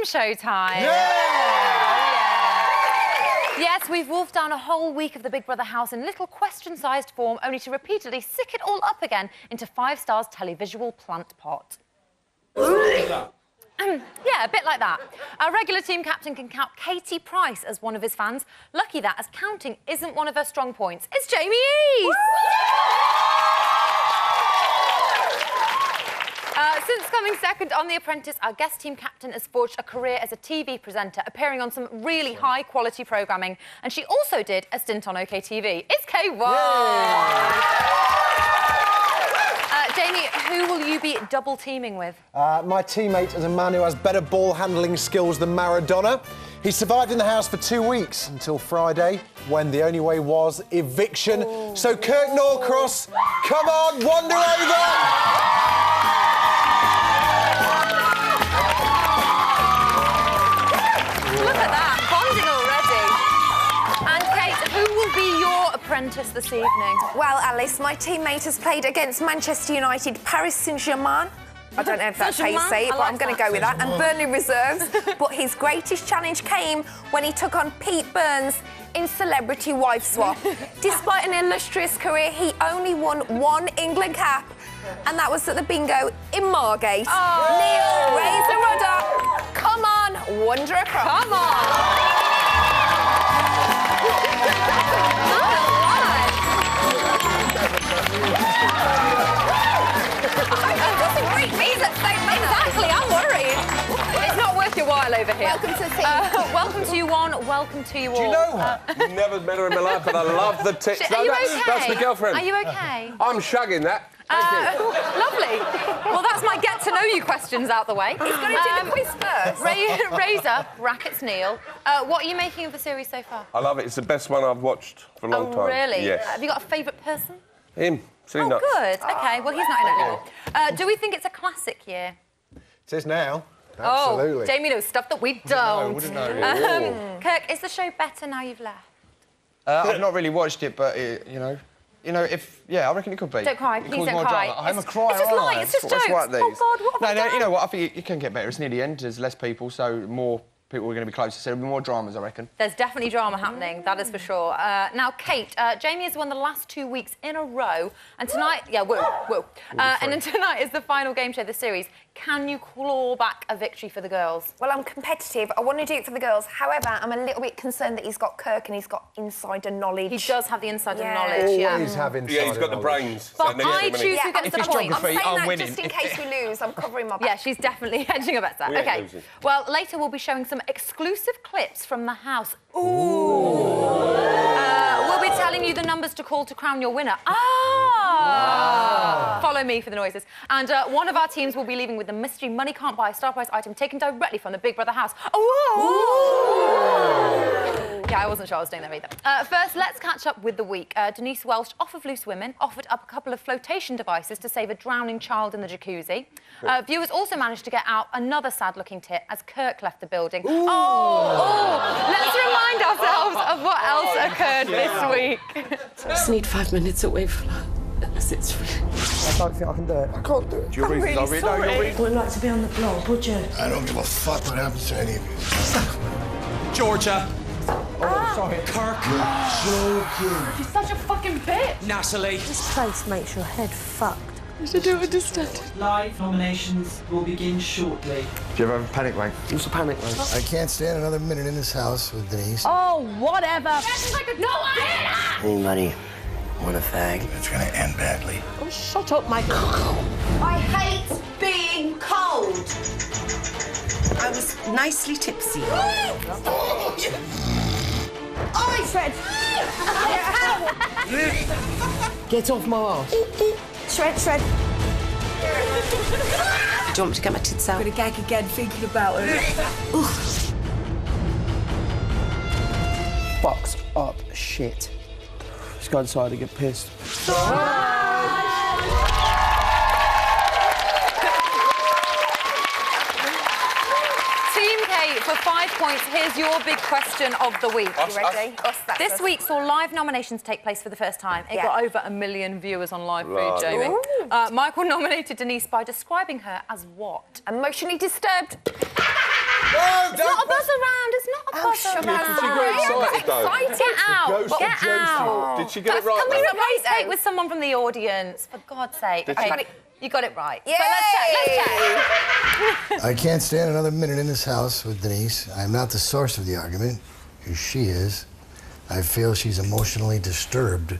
game show time. Yes, we've wolfed down a whole week of the Big Brother house in little question-sized form, only to repeatedly sick it all up again into 5 Stars televisual plant pot. Yeah, a bit like that. Our regular team captain can count Katie Price as one of his fans. Lucky that, as counting isn't one of her strong points. It's Jamie East! Since coming second on The Apprentice, our guest team captain has forged a career as a TV presenter, appearing on some really high-quality programming. And she also did a stint on OKTV. It's K1! Jamie, who will you be double-teaming with? My teammate is a man who has better ball-handling skills than Maradona. He survived in the house for 2 weeks until Friday, when the only way was eviction. Ooh. So, Kirk Norcross, come on, wander over! Look at that, bonding already. And Kate, who will be your apprentice this evening? Well, Alice, my teammate has played against Manchester United, Paris Saint-Germain. I don't know if that's how you say it, but I'm going to go with that. And Burnley reserves. But his greatest challenge came when he took on Pete Burns in Celebrity Wife Swap. Despite an illustrious career, he only won 1 England cap, and that was at the bingo in Margate. Oh. Neil, raise the rudder. Come on, wander across. Come on. Exactly, I'm worried. It's not worth your while over here. Welcome to the team. Welcome to you one, welcome to you all. Do you know her? Never met her in my life, but I love the tits. Are you okay? That's my girlfriend. Are you okay? I'm shagging that. Thank you. Lovely. Well, that's my get-to-know-you questions out the way. He's going to do the quiz first. Razor, brackets Neil. What are you making of the series so far? I love it. It's the best one I've watched for a long time. Oh, really? Yes. Have you got a favourite person? Him. Silly Oh, nuts. good. OK, well, he's not in it anymore. Do we think it's a classic year? It is now. Absolutely. Oh, Jamie knows stuff that we don't. Wouldn't know. Kirk, is the show better now you've left? I've not really watched it, but, you know, I reckon it could be. Don't cry, please don't cry. I'm a crier, It's just light, it's just jokes. Right, oh, God, what have I done? You know what, I think it can get better. It's near the end, there's less people, so more people are going to be closer, so there'll be more dramas, I reckon. There's definitely drama happening, that is for sure. Now, Kate, Jamie has won the last 2 weeks in a row, and tonight... Yeah, woo. And then tonight is the final game show of the series. Can you claw back a victory for the girls? Well, I'm competitive. I want to do it for the girls. However, I'm a little bit concerned that he's got Kirk and he's got insider knowledge. He does have the insider knowledge, Always have insider Yeah, he's got the knowledge. brains. But I choose who gets If the it's points. geography, I'm saying that winning. just in case we lose. I'm covering my back. Yeah, she's definitely hedging her bets there. We ain't OK, losing. well, later we'll be showing some exclusive clips from the house. Ooh! We'll be telling you the numbers to call to crown your winner. Follow me for the noises. And one of our teams will be leaving with the mystery money can't buy star prize item taken directly from the Big Brother house. Yeah, I wasn't sure I was doing that either. First, let's catch up with the week. Denise Welsh, off of Loose Women, offered up a couple of flotation devices to save a drowning child in the jacuzzi. Viewers also managed to get out another sad-looking tit as Kirk left the building. Let's remind ourselves of what else occurred this week. Just need 5 minutes away from her. It's free. I don't think I can do it. I can't do it. Your reasons, really sorry. I would like to be on the blog, would you? I don't give a fuck what happens to any of you. Georgia. Sorry. Kirk. She's such a fucking bitch. Natalie. This place makes your head fucked. I don't understand. Live nominations will begin shortly. Do you ever have a panic wank? What's a panic wank? I can't stand another minute in this house with Denise. Oh, whatever. Anybody want a fag? It's gonna end badly. Oh, shut up, Michael. I hate being cold. I was nicely tipsy. Oi, Fred! Get off my ass. Shred. Do you want me to get my tits out? I'm gonna gag again thinking about it. Fucks up shit. Let's go inside and get pissed. Team Kate, for 5 points, here's your big question of the week. You ready? This week saw live nominations take place for the first time. It got over 1 million viewers on Live Food, Jamie. Michael nominated Denise by describing her as what? Emotionally disturbed. It's not a buzz around. It's not a buzz around. Did she get excited, though? Get out. Ghost Get of Joseph. out. Did she get it right, Can we though? replace it with someone from the audience? For God's sake. Did she- Okay, you got it right. Yay! So let's check. I can't stand another minute in this house with Denise. I'm not the source of the argument, as she is. I feel she's emotionally disturbed.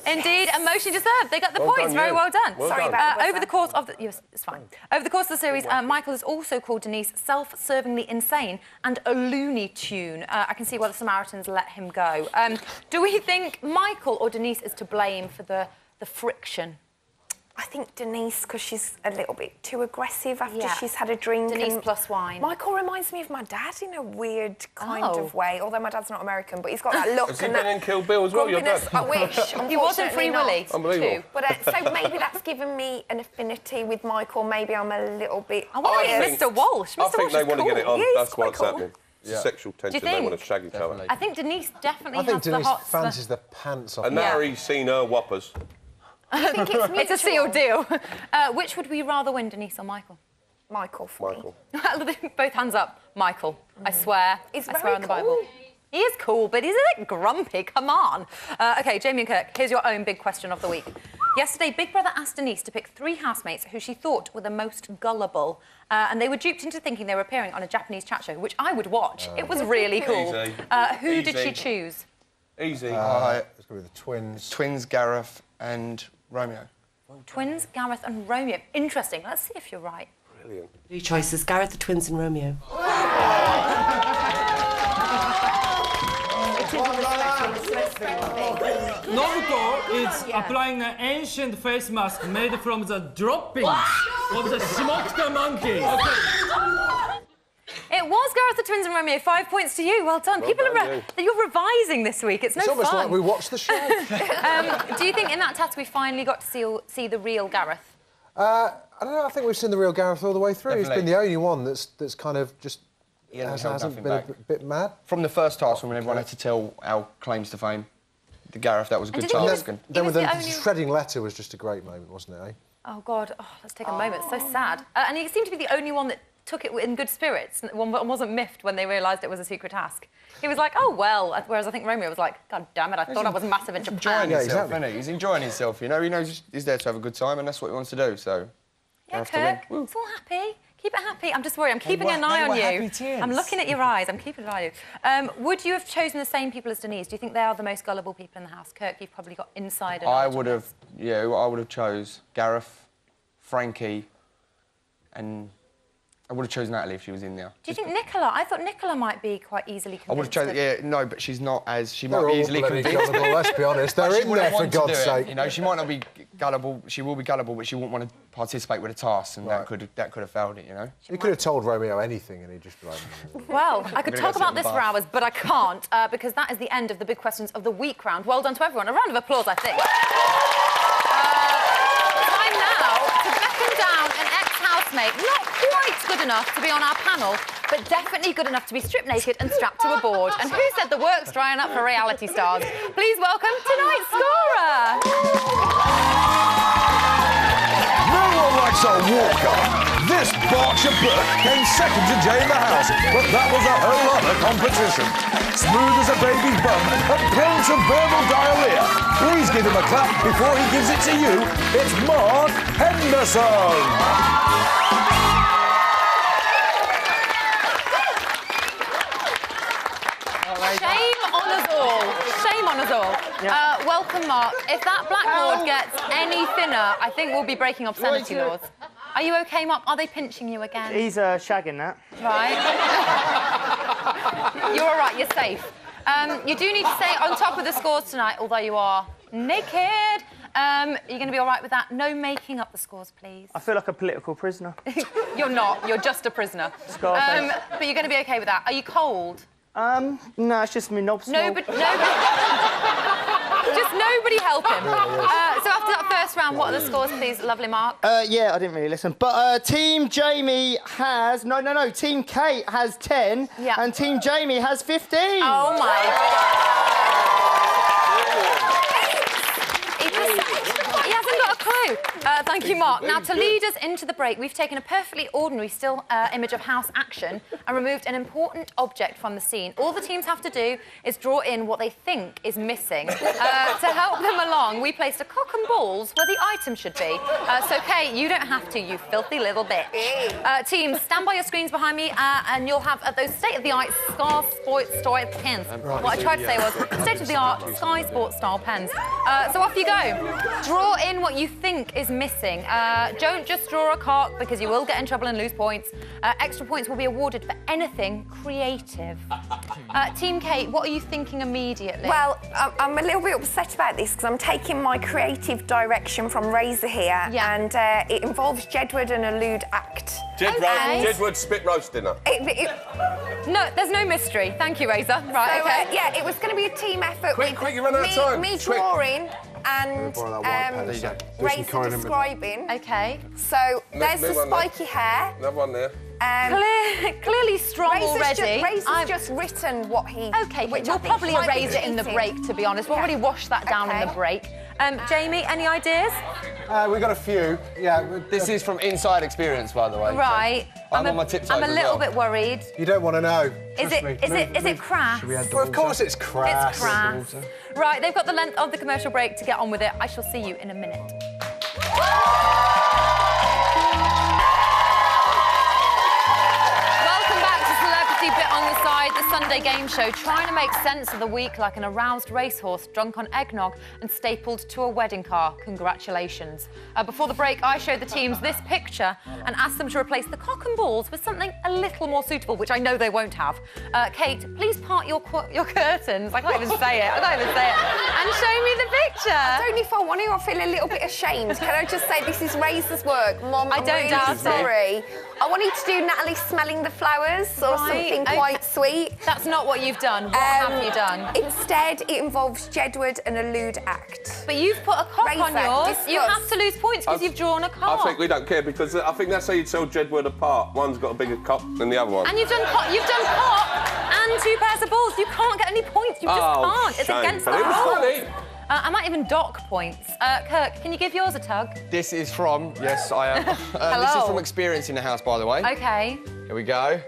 Indeed, emotionally disturbed. They got the Well points. done, Very you. well done. Well Sorry done. about the Over the course of the... Yes, it's fine. Over the course of the series, Michael has also called Denise self-servingly insane and a Looney Tune. I can see why the Samaritans let him go. Do we think Michael or Denise is to blame for the friction? I think Denise, because she's a little bit too aggressive after Yeah. she's had a drink. Denise and plus wine. Michael reminds me of my dad in a weird kind Oh. of way, although my dad's not American, but he's got that look Has he and been that in Kill Bill as well, your dad? grumpiness. I wish. He wasn't Free unfortunately not. Willy. Unbelievable. too. But so maybe that's given me an affinity with Michael. Maybe I'm a little bit. I want to I meet Mr. Walsh. Mr. I think Walsh they is want to cool. get it on. He is That's quite what's cool. happening. It's sexual tension. They think? want to shag each other. I think Denise definitely I think has the Denise hots for... fancies the pants off. And now he's seen her whoppers. I think it's It's a sealed deal. Which would we rather win, Denise or Michael? Michael for me. Michael. Both hands up. Michael. I swear. He's I very swear on the cool. Bible. He is cool, but he's a bit grumpy. Come on. OK, Jamie and Kirk, here's your own big question of the week. Yesterday, Big Brother asked Denise to pick 3 housemates who she thought were the most gullible. And they were duped into thinking they were appearing on a Japanese chat show, which I would watch. It was really cool. Easy. Who did Easy. she choose? Easy. It's going to be the twins. Twins, Gareth and Romeo. Twins, Gareth and Romeo. Interesting. Let's see if you're right. Brilliant. 3 choices, Gareth, the twins and Romeo. Nobuko is applying an ancient face mask made from the droppings of the Shimokita monkey. It was Gareth the Twins and Romeo. 5 points to you. Well done. People are you're revising this week. It's no It's fun. almost like we watched the show. Do you think in that test we finally got to see the real Gareth? I don't know. I think we've seen the real Gareth all the way through. He's Definitely. been the only one that's kind of just hasn't held hasn't nothing been a back. bit mad. From the first task, when everyone had to tell our claims to fame, the Gareth, that was a And good did he task. just- Then with was the the only- shredding letter was just a great moment, wasn't it? Eh? Oh God. Oh, let's take a moment. It's so sad. And he seemed to be the only one that took it in good spirits and wasn't miffed when they realised it was a secret task. He was like, oh well. Whereas I think Romeo was like, God damn it, I thought I was massive in He's Japan. enjoying himself, exactly. isn't he? He's enjoying himself, you know. He knows he's there to have a good time, and that's what he wants to do, so... Yeah, Gareth to win. Kirk. Woo. It's all happy. Keep it happy. I'm just worried. I'm keeping were- an eye they on were you. happy tears. I'm looking at your eyes. I'm keeping an eye on you. Would you have chosen the same people as Denise? Do you think they are the most gullible people in the house? Kirk, you've probably got insider I knowledge on would have... this. Yeah, I would have chose Gareth, Frankie, and... I would have chosen Natalie if she was in there. Do you think Nicola? I thought Nicola might be quite easily convinced. I would have chosen... of- Yeah, no, but she's not as... She They're might be all easily bloody convinced. gullible, let's be honest. They're But she in wouldn't there, for want to God's do it, sake. You know, she might not be gullible. She will be gullible, but she wouldn't want to participate with the task, and that could have failed it. You know. You could have told Romeo anything, and he'd just be like. Well, I could gonna talk go sit about in the this for bath. hours, but I can't because that is the end of the big questions of the week round. Well done to everyone. A round of applause, I think. Time now to beckon down an ex-housemate. Not quite good enough to be on our panel, but definitely good enough to be stripped naked and strapped to a board. And who said the work's drying up for reality stars? Please welcome tonight's scorer. No one likes a walker. This Berkshire Burke came second to Jay in the house, but that was a whole other competition. Smooth as a baby's bum and prone to verbal diarrhea. Please give him a clap before he gives it to you. It's Mark Henderson. Shame on us all. Shame on us all. Welcome, Mark. If that blackboard gets any thinner, I think we'll be breaking obscenity laws. Are you OK, Mark? Are they pinching you again? He's shagging that. Right. You're all right. You're safe. You do need to stay on top of the scores tonight, although you are naked. You're going to be all right with that. No making up the scores, please. I feel like a political prisoner. You're not. You're just a prisoner. Scarface. But you're going to be OK with that. Are you cold? No, it's just me knobs. Nobody help him. So after that first round, what are the scores, please, lovely Mark? Yeah, I didn't really listen. But Team Jamie has... No. Team Kate has 10. Yeah. And Team Jamie has 15. Oh, my God. He hasn't got a clue. Thank you, Mark. Now, to lead us into the break, we've taken a perfectly ordinary still image of house action and removed an important object from the scene. All the teams have to do is draw in what they think is missing. To help them along, we placed a cock and balls where the item should be. So, Kate, you don't have to, you filthy little bitch. Teams, stand by your screens behind me and you'll have those state-of-the-art Sky Sports style pens. What I tried to say was state-of-the-art Sky Sports style pens. So off you go. Draw in what you think is missing. Don't just draw a cock because you will get in trouble and lose points. Extra points will be awarded for anything creative. Team Kate, what are you thinking immediately? Well, I'm a little bit upset about this because I'm taking my creative direction from Razor here, and it involves Jedward and a lewd act. Jedward spit roast dinner. No, there's no mystery. Thank you, Razor. Right, so, okay. Yeah, it was going to be a team effort. Quick, you run out of time. Me drawing and Razor describing. Okay. So there's the spiky hair. Another one there. Clearly strong already. Razor's just written what he... OK, we'll probably erase it in the break, to be honest. We'll already wash that down in the break. Jamie, any ideas? We've got a few. Yeah. This is from inside experience, by the way. Right. So I'm on my tiptoes I'm a little bit worried. You don't want to know. Is it crass? Well, of course it's crass. It's crass. Right, they've got the length of the commercial break to get on with it. I shall see you in a minute. Bit on the side, the Sunday game show, trying to make sense of the week like an aroused racehorse drunk on eggnog and stapled to a wedding car. Congratulations. Before the break, I showed the teams this picture and asked them to replace the cock and balls with something a little more suitable, which I know they won't have. Kate, please part your curtains. I can't even say it. And show me the picture. I don't know if I want to. I feel a little bit ashamed. Can I just say this is Razor's work? Mum, I'm really sorry. I wanted to do Natalie smelling the flowers or something quite sweet. That's not what you've done. What have you done? Instead, it involves Jedward and a lewd act. But you've put a cock on yours. You have to lose points because you've drawn a cock. I think we don't care because I think that's how you tell Jedward apart. One's got a bigger cock than the other one. And you've done cock and 2 pairs of balls. You can't get any points. You just can't. It's against the rules. I might even dock points. Kirk, can you give yours a tug? This is from... Yes, I am. Hello. This is from experience in the house, by the way. OK. Here we go.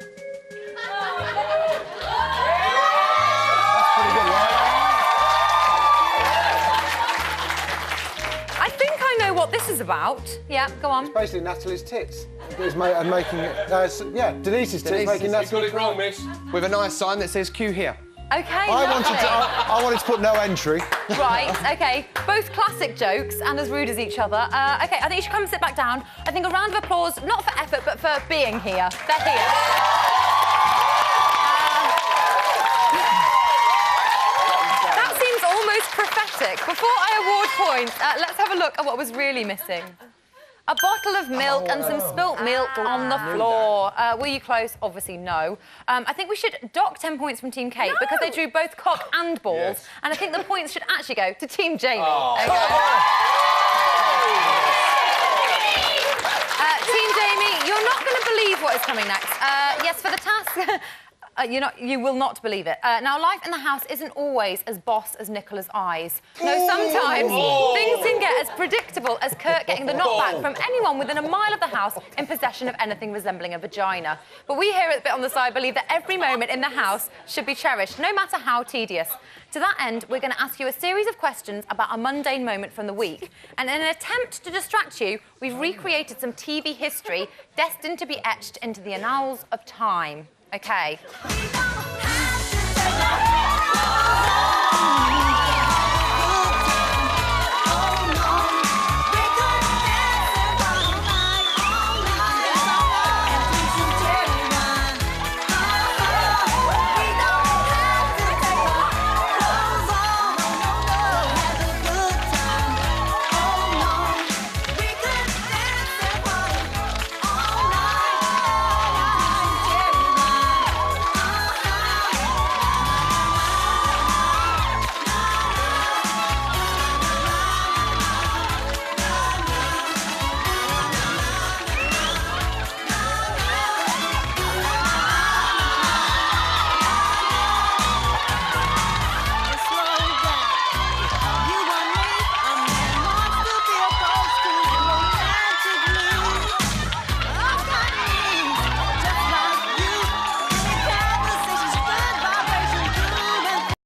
I think I know what this is about. Yeah, go on. It's basically Natalie's tits. It's making it... Denise's tits making Natalie's... You got it wrong, miss. With a nice sign that says Q here. OK, I wanted to put no entry. Right, OK. Both classic jokes and as rude as each other. OK, I think you should come and sit back down. I think a round of applause, not for effort, but for being here. They're here. That seems almost prophetic. Before I award points, let's have a look at what was really missing. A bottle of milk and some spilt milk on the floor. Were you close? Obviously, no. I think we should dock 10 points from Team Kate because they drew both cock and balls. Yes. And I think the points should actually go to Team Jamie. Team Jamie, you're not going to believe what is coming next. Yes, for the task... you will not believe it. Now, life in the house isn't always as boss as Nicola's eyes. No, sometimes things can get as predictable as Kurt getting the knockback from anyone within a mile of the house in possession of anything resembling a vagina. But we here at the Bit on the Side believe that every moment in the house should be cherished, no matter how tedious. To that end, we're going to ask you a series of questions about a mundane moment from the week. And in an attempt to distract you, we've recreated some TV history destined to be etched into the annals of time. OK.